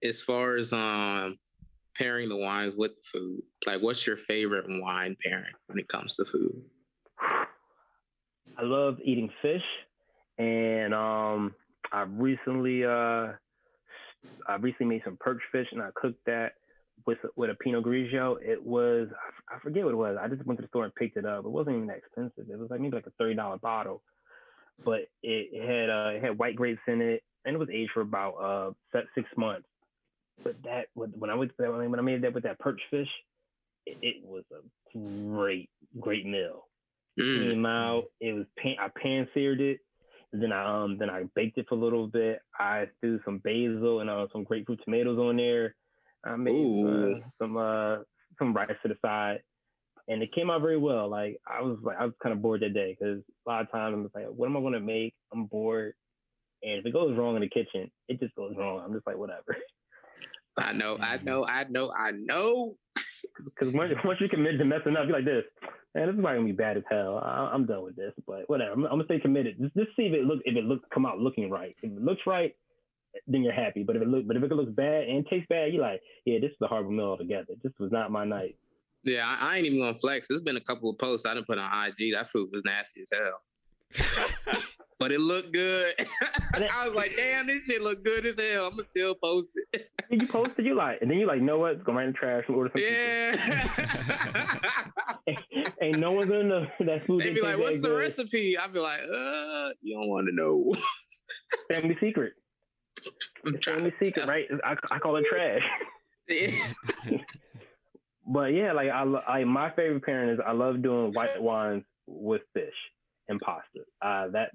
as far as pairing the wines with the food, like what's your favorite wine pairing when it comes to food? I love eating fish, and I recently uh I recently made some perch fish, and I cooked that with a Pinot Grigio. It was I forget what it was. I just went to the store and picked it up. It wasn't even that expensive. It was like maybe like a $30 bottle, but it had white grapes in it, and it was aged for about 6 months. But when I made that with that perch fish, it was a great meal. Mm. Came out. It was I pan seared it. Then I baked it for a little bit. I threw some basil and some grapefruit tomatoes on there. I made Ooh. some rice to the side, and it came out very well. I was kind of bored that day because a lot of times I'm just like, what am I going to make? I'm bored, and if it goes wrong in the kitchen, it just goes wrong. I'm just like, whatever. I know. Because once you commit to messing up, you're like this. Man, this is probably gonna be bad as hell. I'm done with this, but whatever. I'm gonna stay committed. Just see if it looks come out looking right. If it looks right, then you're happy. But if it looks bad and tastes bad, you're like, yeah, this is a horrible meal altogether. This was not my night. Yeah, I ain't even gonna flex. There's been a couple of posts I didn't put on IG. That food was nasty as hell. But it looked good. I was like, damn, this shit look good as hell. I'm gonna still post it. You posted, and then you like, know what? It's going right in the trash and order some. Yeah. Ain't no one's gonna know that food. They be like, what's the recipe? I'd be like, you don't want to know. Family secret. Family secret, right? I call it trash. Yeah. But yeah, like my favorite pairing is I love doing white wines with fish and pasta.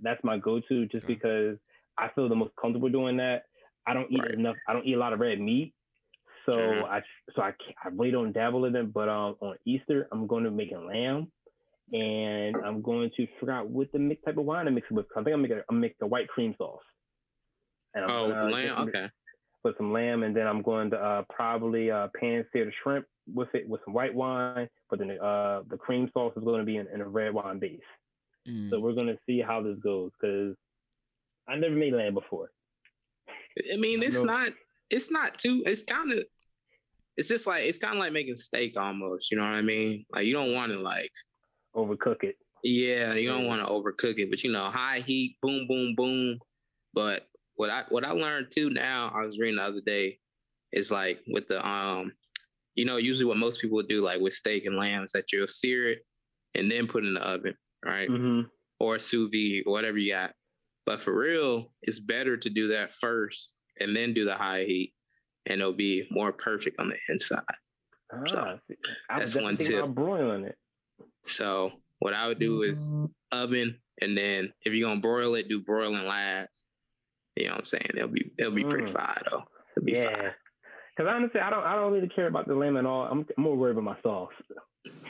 That's my go-to just because I feel the most comfortable doing that. I don't eat enough. I don't eat a lot of red meat, so I really don't dabble in it. But on Easter, I'm going to make a lamb, and I'm going to figure out what the type of wine to mix it with. I think I'm make a white cream sauce. And lamb, okay. With some lamb, and then I'm going to probably pan sear the shrimp with some white wine, but then the cream sauce is going to be in a red wine base. So we're going to see how this goes because I never made lamb before. I mean, it's not too. It's kind of like making steak almost. You know what I mean? Like you don't want to like overcook it. Yeah, you don't want to overcook it, but high heat, boom, boom, boom. But what I learned too now, I was reading the other day, is like with the usually what most people would do like with steak and lamb is that you'll sear it and then put it in the oven, right? Mm-hmm. Or sous vide, or whatever you got. But for real, it's better to do that first and then do the high heat, and it'll be more perfect on the inside. So that's one tip. About broiling it. So what I would do is oven, and then if you're gonna broil it, do broiling last. You know what I'm saying? It'll be pretty fire though. It'll be fire. Because honestly, I don't really care about the lamb at all. I'm more worried about my sauce.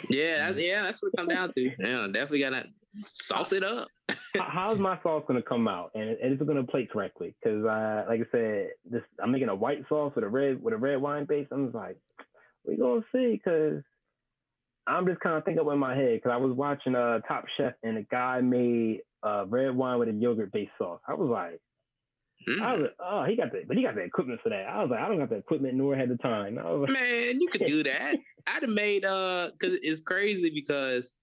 Yeah, that's what it comes down to. Yeah, definitely gotta sauce it up. How's my sauce gonna come out, and is it gonna plate correctly? Because like I said, I'm making a white sauce with a red wine base. I'm just like, we gonna see, because I'm just kind of thinking up in my head because I was watching Top Chef, and the guy made red wine with a yogurt based sauce. I was like, he got the equipment for that. I was like, I don't got the equipment nor had the time. I was like, man, you could do that. I'd have made because it's crazy because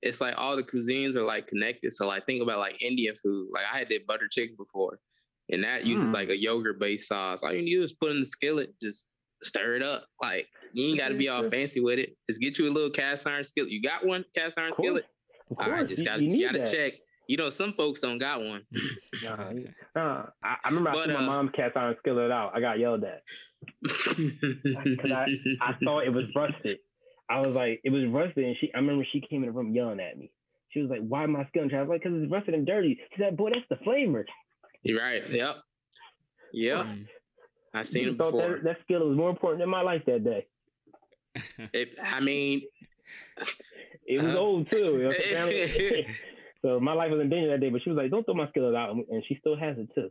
it's like all the cuisines are like connected. So like think about like Indian food. Like I had that butter chicken before, and that uses like a yogurt based sauce. All you need to do is put in the skillet, just stir it up. Like you ain't got to be all fancy with it. Just get you a little cast iron skillet. You got one cast iron skillet? All right, just you gotta check. Some folks don't got one. I remember I threw my mom's cast iron skillet out. I got yelled at because I thought it was rusted. I was like, it was rusted, and I remember she came in the room yelling at me. She was like, "Why am I skillet?" I was like, "Because it's rusted and dirty." She said, "Boy, that's the flavor." You're right. Yep. I've seen it before. That skillet was more important than my life that day. It was old too. So my life was in danger that day, but she was like, "Don't throw my skillet out," and she still has it too.